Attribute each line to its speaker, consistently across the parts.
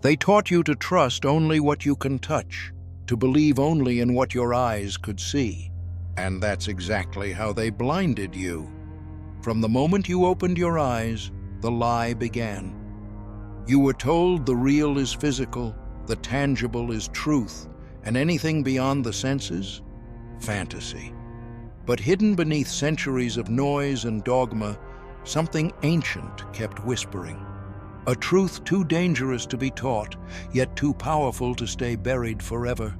Speaker 1: They taught you to trust only what you can touch, to believe only in what your eyes could see. And that's exactly how they blinded you. From the moment you opened your eyes, the lie began. You were told the real is physical, the tangible is truth, and anything beyond the senses, fantasy. But hidden beneath centuries of noise and dogma, something ancient kept whispering. A truth too dangerous to be taught, yet too powerful to stay buried forever.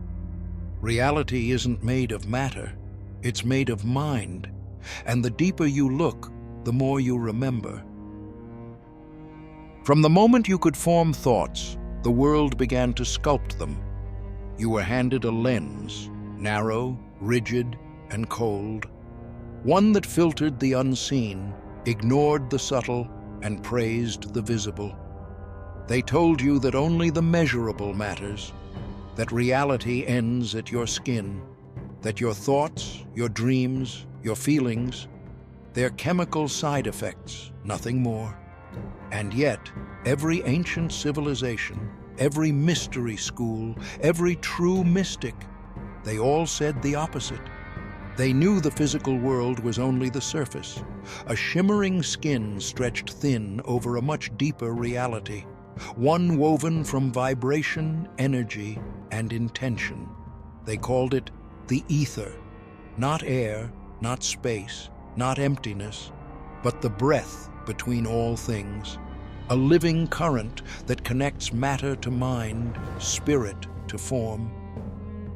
Speaker 1: Reality isn't made of matter, it's made of mind, and the deeper you look, the more you remember. From the moment you could form thoughts, the world began to sculpt them. You were handed a lens, narrow, rigid, and cold, one that filtered the unseen, ignored the subtle, and praised the visible. They told you that only the measurable matters, that reality ends at your skin, that your thoughts, your dreams, your feelings, they're chemical side effects, nothing more. And yet, every ancient civilization, every mystery school, every true mystic, they all said the opposite. They knew the physical world was only the surface, a shimmering skin stretched thin over a much deeper reality, one woven from vibration, energy, and intention. They called it the ether, not air, not space, not emptiness, but the breath between all things, a living current that connects matter to mind, spirit to form.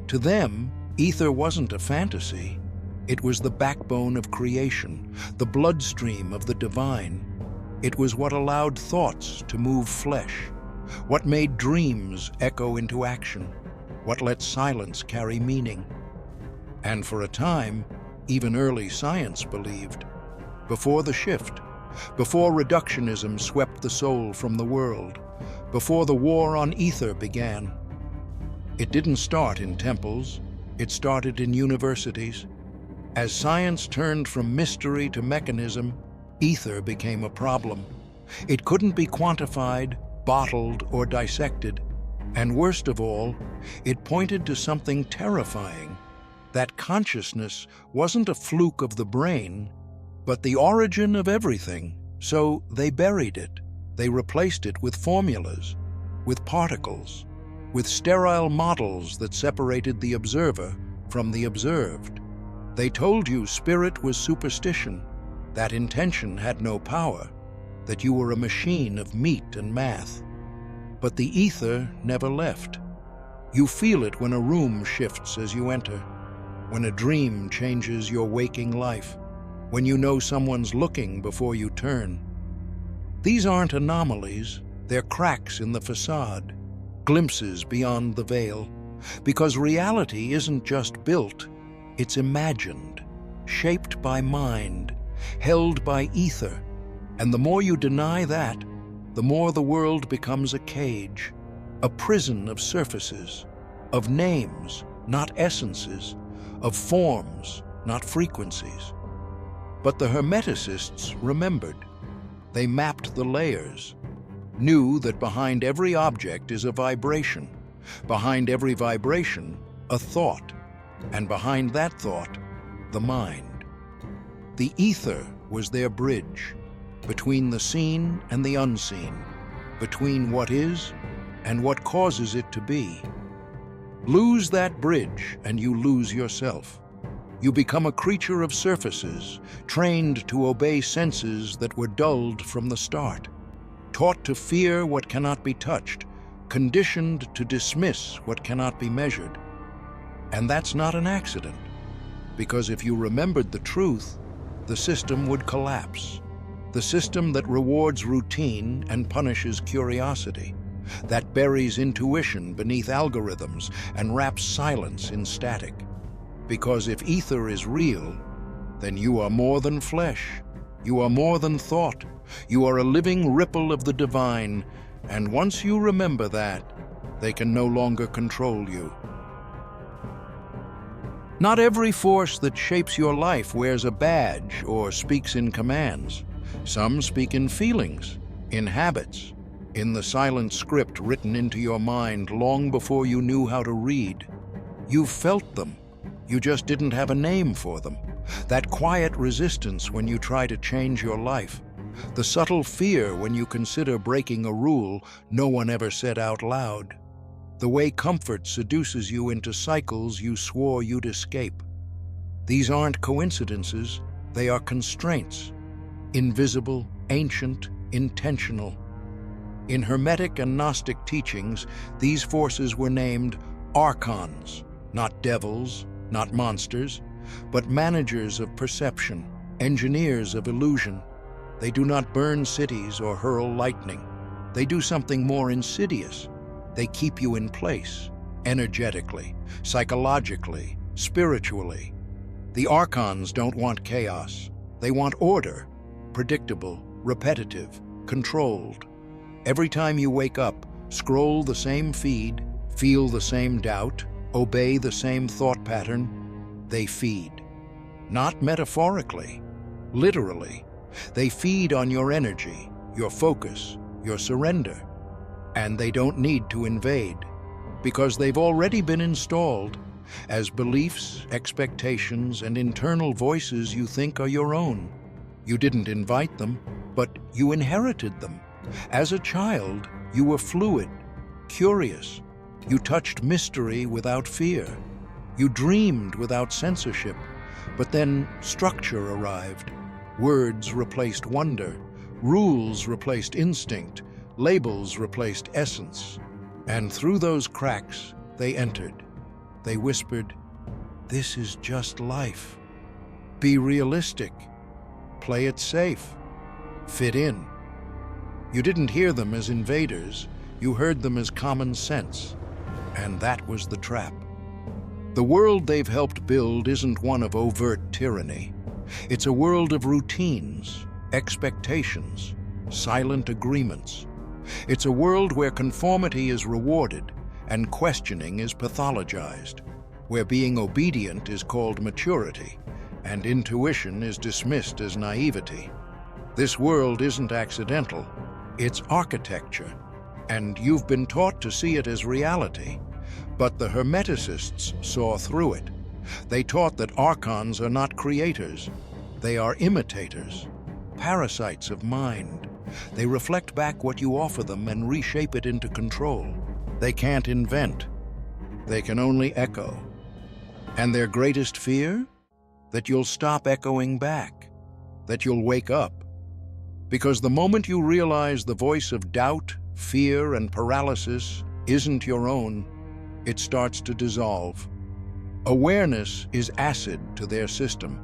Speaker 1: To them, ether wasn't a fantasy. It was the backbone of creation, the bloodstream of the divine. It was what allowed thoughts to move flesh, what made dreams echo into action, what let silence carry meaning. And for a time, even early science believed. Before the shift, before reductionism swept the soul from the world, before the war on ether began. It didn't start in temples, it started in universities. As science turned from mystery to mechanism, ether became a problem. It couldn't be quantified, bottled, or dissected. And worst of all, it pointed to something terrifying. That consciousness wasn't a fluke of the brain, but the origin of everything. So they buried it. They replaced it with formulas, with particles, with sterile models that separated the observer from the observed. They told you spirit was superstition, that intention had no power, that you were a machine of meat and math. But the ether never left. You feel it when a room shifts as you enter, when a dream changes your waking life, when you know someone's looking before you turn. These aren't anomalies, they're cracks in the facade, glimpses beyond the veil, because reality isn't just built, it's imagined, shaped by mind, held by ether. And the more you deny that, the more the world becomes a cage, a prison of surfaces, of names, not essences, of forms, not frequencies. But the Hermeticists remembered. They mapped the layers, knew that behind every object is a vibration, behind every vibration, a thought, and behind that thought, the mind. The ether was their bridge, between the seen and the unseen, between what is and what causes it to be. Lose that bridge and you lose yourself. You become a creature of surfaces, trained to obey senses that were dulled from the start, taught to fear what cannot be touched, conditioned to dismiss what cannot be measured. And that's not an accident, because if you remembered the truth, the system would collapse. The system that rewards routine and punishes curiosity, that buries intuition beneath algorithms and wraps silence in static. Because if ether is real, then you are more than flesh, you are more than thought, you are a living ripple of the divine, and once you remember that, they can no longer control you. Not every force that shapes your life wears a badge or speaks in commands. Some speak in feelings, in habits, in the silent script written into your mind long before you knew how to read. You've felt them. You just didn't have a name for them. That quiet resistance when you try to change your life. The subtle fear when you consider breaking a rule no one ever said out loud. The way comfort seduces you into cycles you swore you'd escape. These aren't coincidences, they are constraints. Invisible, ancient, intentional. In Hermetic and Gnostic teachings, these forces were named Archons, not devils, not monsters, but managers of perception, engineers of illusion. They do not burn cities or hurl lightning. They do something more insidious. They keep you in place, energetically, psychologically, spiritually. The Archons don't want chaos. They want order, predictable, repetitive, controlled. Every time you wake up, scroll the same feed, feel the same doubt, obey the same thought pattern, they feed. Not metaphorically, literally. They feed on your energy, your focus, your surrender. And they don't need to invade, because they've already been installed as beliefs, expectations, and internal voices you think are your own. You didn't invite them, but you inherited them. As a child, you were fluid, curious. You touched mystery without fear. You dreamed without censorship, but then structure arrived. Words replaced wonder, rules replaced instinct, labels replaced essence. And through those cracks, they entered. They whispered, "This is just life. Be realistic. Play it safe. Fit in." You didn't hear them as invaders, you heard them as common sense. And that was the trap. The world they've helped build isn't one of overt tyranny. It's a world of routines, expectations, silent agreements. It's a world where conformity is rewarded and questioning is pathologized, where being obedient is called maturity and intuition is dismissed as naivety. This world isn't accidental, it's architecture, and you've been taught to see it as reality. But the Hermeticists saw through it. They taught that Archons are not creators, they are imitators, parasites of mind. They reflect back what you offer them and reshape it into control. They can't invent, they can only echo. And their greatest fear? That you'll stop echoing back, that you'll wake up. Because the moment you realize the voice of doubt, fear, and paralysis isn't your own, it starts to dissolve. Awareness is acid to their system.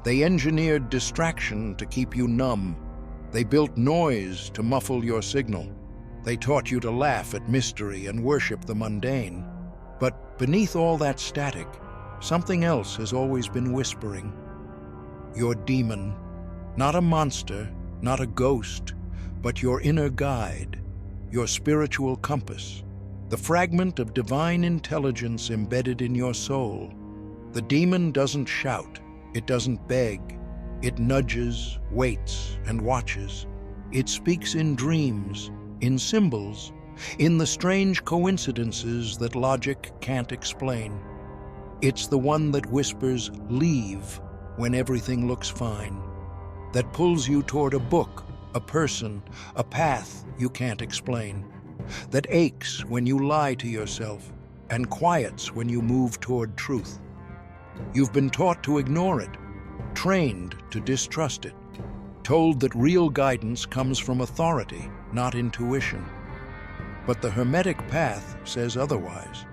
Speaker 1: They engineered distraction to keep you numb. They built noise to muffle your signal. They taught you to laugh at mystery and worship the mundane. But beneath all that static, something else has always been whispering. Your demon, not a monster, not a ghost, but your inner guide, your spiritual compass, the fragment of divine intelligence embedded in your soul. The demon doesn't shout, it doesn't beg, it nudges, waits, and watches. It speaks in dreams, in symbols, in the strange coincidences that logic can't explain. It's the one that whispers, "Leave," when everything looks fine, that pulls you toward a book, a person, a path you can't explain, that aches when you lie to yourself and quiets when you move toward truth. You've been taught to ignore it, trained to distrust it, told that real guidance comes from authority, not intuition. But the Hermetic path says otherwise.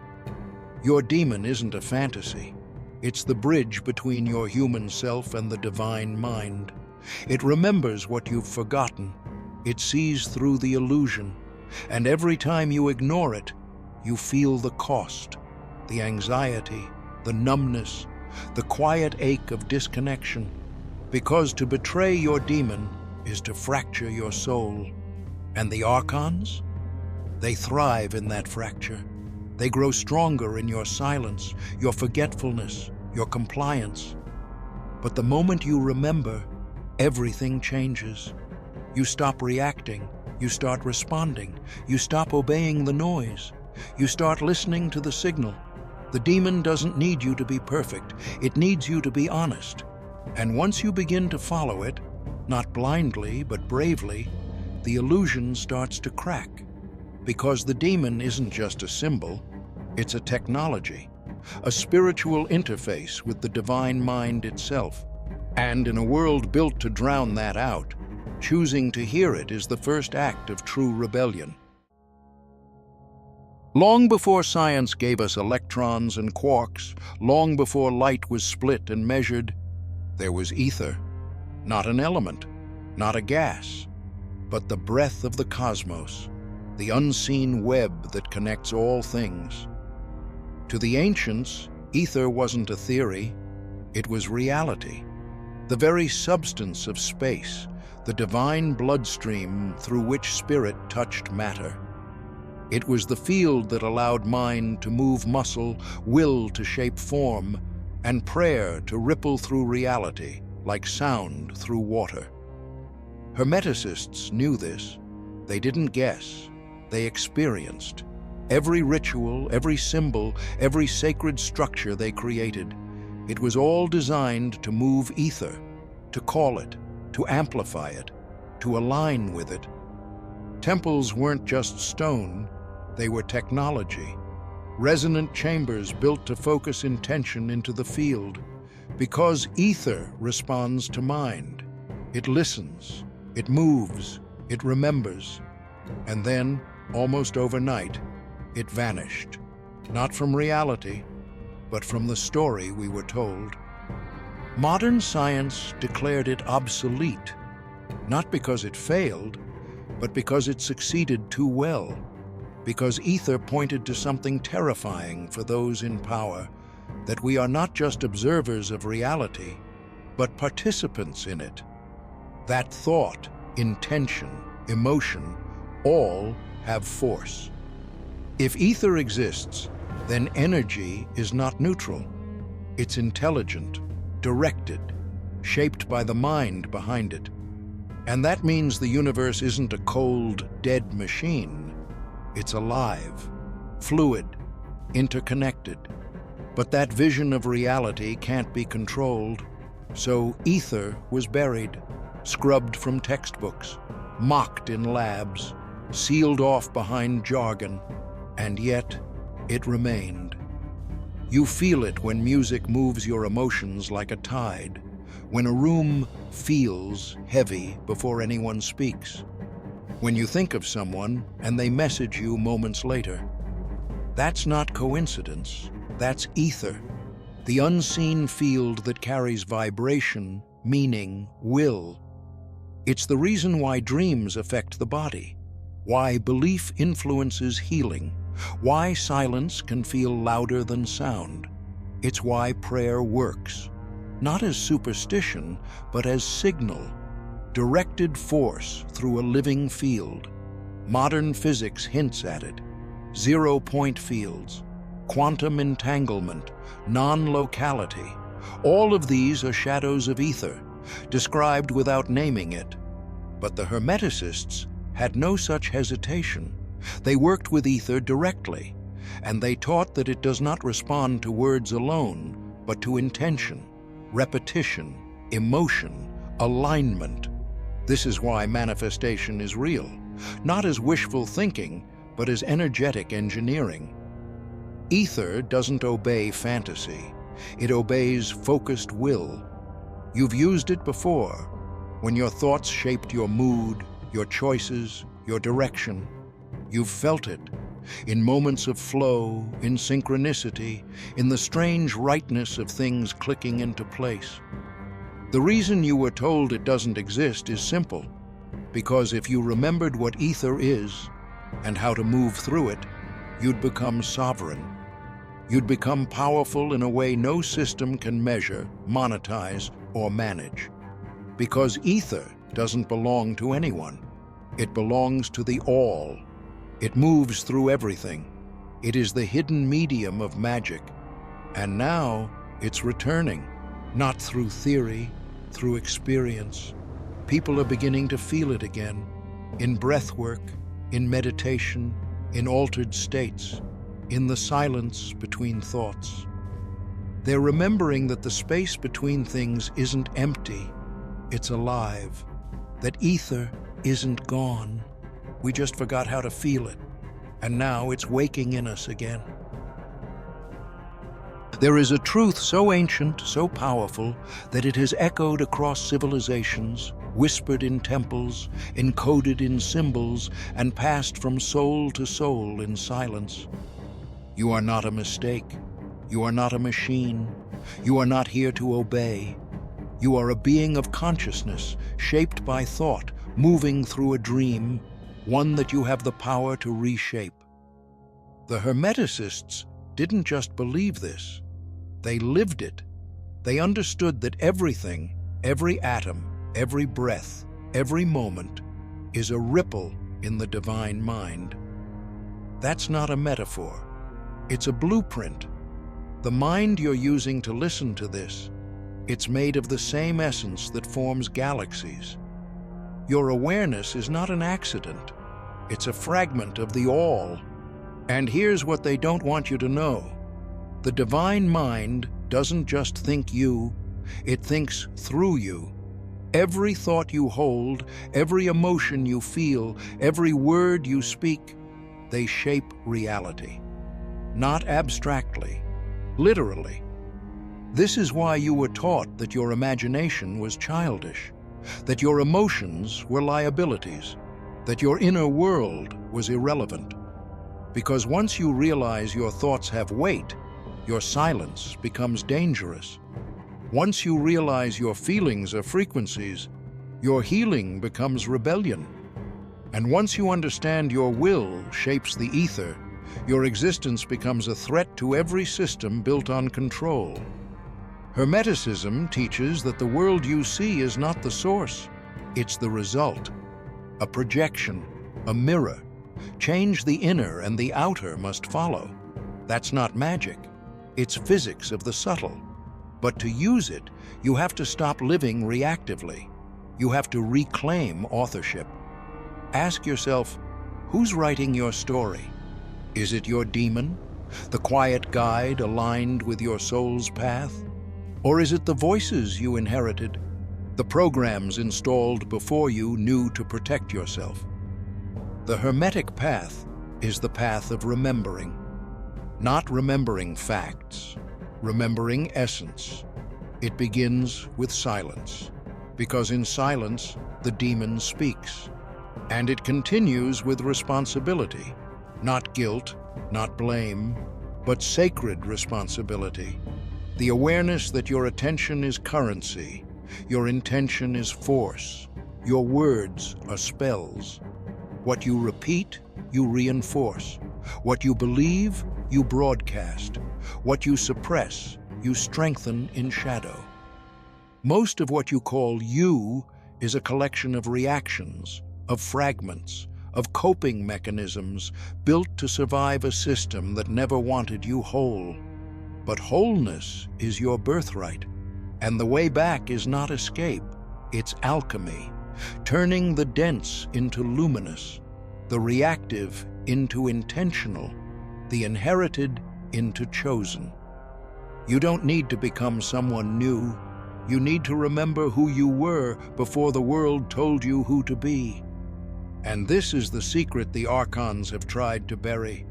Speaker 1: Your demon isn't a fantasy. It's the bridge between your human self and the divine mind. It remembers what you've forgotten. It sees through the illusion. And every time you ignore it, you feel the cost, the anxiety, the numbness, the quiet ache of disconnection. Because to betray your demon is to fracture your soul. And the Archons? They thrive in that fracture. They grow stronger in your silence, your forgetfulness, your compliance. But the moment you remember, everything changes. You stop reacting, You start responding. You stop obeying the noise. You start listening to the signal. The demon doesn't need you to be perfect. It needs you to be honest. And once you begin to follow it, not blindly but bravely, the illusion starts to crack. Because the demon isn't just a symbol, it's a technology, a spiritual interface with the divine mind itself. And in a world built to drown that out, choosing to hear it is the first act of true rebellion. Long before science gave us electrons and quarks, long before light was split and measured, there was ether. Not an element, not a gas, but the breath of the cosmos, the unseen web that connects all things. To the ancients, ether wasn't a theory, it was reality, the very substance of space, the divine bloodstream through which spirit touched matter. It was the field that allowed mind to move muscle, will to shape form, and prayer to ripple through reality like sound through water. Hermeticists knew this. They didn't guess, they experienced. Every ritual, every symbol, every sacred structure they created, it was all designed to move ether, to call it, to amplify it, to align with it. Temples weren't just stone, they were technology. Resonant chambers built to focus intention into the field. Because ether responds to mind. It listens, it moves, it remembers. And then, almost overnight, it vanished. Not from reality, but from the story we were told. Modern science declared it obsolete, not because it failed, but because it succeeded too well, because ether pointed to something terrifying for those in power, that we are not just observers of reality, but participants in it. That thought, intention, emotion, all have force. If ether exists, then energy is not neutral. It's intelligent, directed, shaped by the mind behind it. And that means the universe isn't a cold, dead machine. It's alive, fluid, interconnected. But that vision of reality can't be controlled. So ether was buried, scrubbed from textbooks, mocked in labs, sealed off behind jargon, and yet it remained. You feel it when music moves your emotions like a tide, when a room feels heavy before anyone speaks, when you think of someone and they message you moments later. That's not coincidence, that's ether, the unseen field that carries vibration, meaning, will. It's the reason why dreams affect the body, why belief influences healing, why silence can feel louder than sound. It's why prayer works, not as superstition, but as signal, directed force through a living field. Modern physics hints at it. Zero-point fields, quantum entanglement, non-locality. All of these are shadows of ether, described without naming it. But the Hermeticists had no such hesitation. They worked with ether directly, and they taught that it does not respond to words alone, but to intention, repetition, emotion, alignment. This is why manifestation is real, not as wishful thinking, but as energetic engineering. Ether doesn't obey fantasy. It obeys focused will. You've used it before, when your thoughts shaped your mood, your choices, your direction. You've felt it, in moments of flow, in synchronicity, in the strange rightness of things clicking into place. The reason you were told it doesn't exist is simple, because if you remembered what ether is and how to move through it, you'd become sovereign. You'd become powerful in a way no system can measure, monetize, or manage. Because ether doesn't belong to anyone. It belongs to the all. It moves through everything. It is the hidden medium of magic. And now it's returning, not through theory, through experience. People are beginning to feel it again. in breathwork, in meditation, in altered states, in the silence between thoughts. They're remembering that the space between things isn't empty, it's alive. That ether isn't gone. We just forgot how to feel it, and now it's waking in us again. There is a truth so ancient, so powerful, that it has echoed across civilizations, whispered in temples, encoded in symbols, and passed from soul to soul in silence. You are not a mistake. You are not a machine. You are not here to obey. You are a being of consciousness, shaped by thought, moving through a dream, one that you have the power to reshape. The Hermeticists didn't just believe this. They lived it. They understood that everything, every atom, every breath, every moment, is a ripple in the divine mind. That's not a metaphor. It's a blueprint. The mind you're using to listen to this, it's made of the same essence that forms galaxies. Your awareness is not an accident. It's a fragment of the all. And here's what they don't want you to know. The divine mind doesn't just think you, it thinks through you. Every thought you hold, every emotion you feel, every word you speak, they shape reality. Not abstractly, literally. This is why you were taught that your imagination was childish, that your emotions were liabilities, that your inner world was irrelevant. Because once you realize your thoughts have weight, your silence becomes dangerous. Once you realize your feelings are frequencies, your healing becomes rebellion. And once you understand your will shapes the ether, your existence becomes a threat to every system built on control. Hermeticism teaches that the world you see is not the source, it's the result. A projection, a mirror. Change the inner and the outer must follow. That's not magic. It's physics of the subtle. But to use it, you have to stop living reactively. You have to reclaim authorship. Ask yourself, who's writing your story? Is it your demon, the quiet guide aligned with your soul's path? Or is it the voices you inherited, the programs installed before you knew to protect yourself? The Hermetic path is the path of remembering. Not remembering facts, remembering essence. It begins with silence, because in silence, the demon speaks. And it continues with responsibility, not guilt, not blame, but sacred responsibility. The awareness that your attention is currency, your intention is force, your words are spells. What you repeat, you reinforce. What you believe, you broadcast. What you suppress, you strengthen in shadow. Most of what you call you is a collection of reactions, of fragments, of coping mechanisms built to survive a system that never wanted you whole. But wholeness is your birthright, and the way back is not escape, it's alchemy, turning the dense into luminous, the reactive into intentional, the inherited into chosen. You don't need to become someone new. You need to remember who you were before the world told you who to be. And this is the secret the Archons have tried to bury.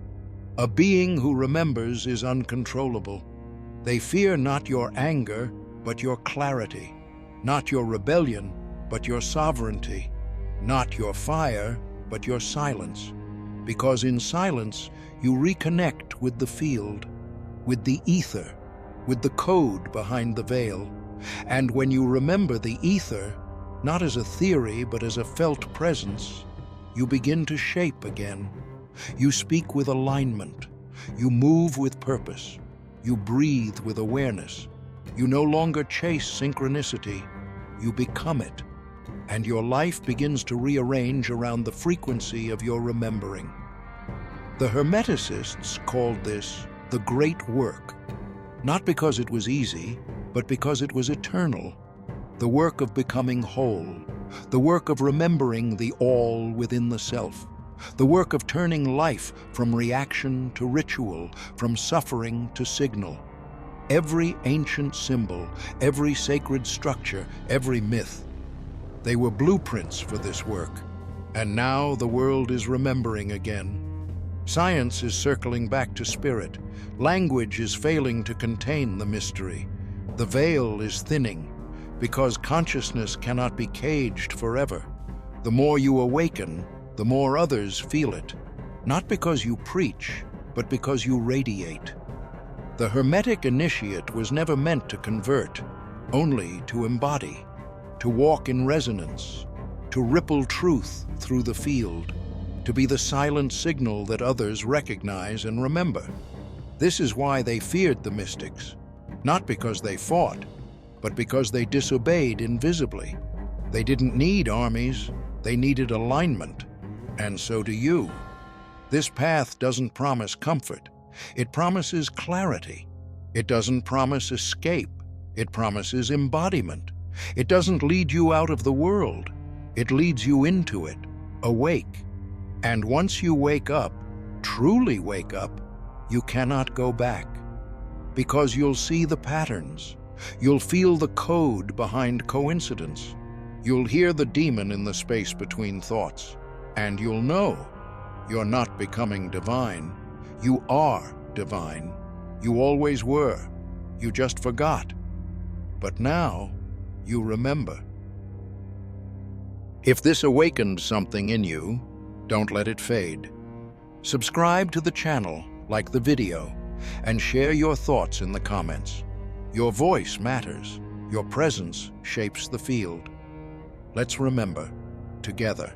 Speaker 1: A being who remembers is uncontrollable. They fear not your anger, but your clarity. Not your rebellion, but your sovereignty. Not your fire, but your silence. Because in silence, you reconnect with the field, with the ether, with the code behind the veil. And when you remember the ether, not as a theory, but as a felt presence, you begin to shape again. You speak with alignment. You move with purpose. You breathe with awareness. You no longer chase synchronicity. You become it. And your life begins to rearrange around the frequency of your remembering. The Hermeticists called this the great work, not because it was easy, but because it was eternal. The work of becoming whole, the work of remembering the all within the self, the work of turning life from reaction to ritual, from suffering to signal. Every ancient symbol, every sacred structure, every myth, they were blueprints for this work. And now the world is remembering again. Science is circling back to spirit. Language is failing to contain the mystery. The veil is thinning, because consciousness cannot be caged forever. The more you awaken, the more others feel it, not because you preach, but because you radiate. The Hermetic initiate was never meant to convert, only to embody, to walk in resonance, to ripple truth through the field, to be the silent signal that others recognize and remember. This is why they feared the mystics, not because they fought, but because they disobeyed invisibly. They didn't need armies, they needed alignment. And so do you. This path doesn't promise comfort. It promises clarity. It doesn't promise escape. It promises embodiment. It doesn't lead you out of the world. It leads you into it, awake. And once you wake up, truly wake up, you cannot go back. Because you'll see the patterns. You'll feel the code behind coincidence. You'll hear the demon in the space between thoughts. And you'll know you're not becoming divine. You are divine. You always were. You just forgot. But now, you remember. If this awakened something in you, don't let it fade. Subscribe to the channel, like the video, and share your thoughts in the comments. Your voice matters. Your presence shapes the field. Let's remember, together.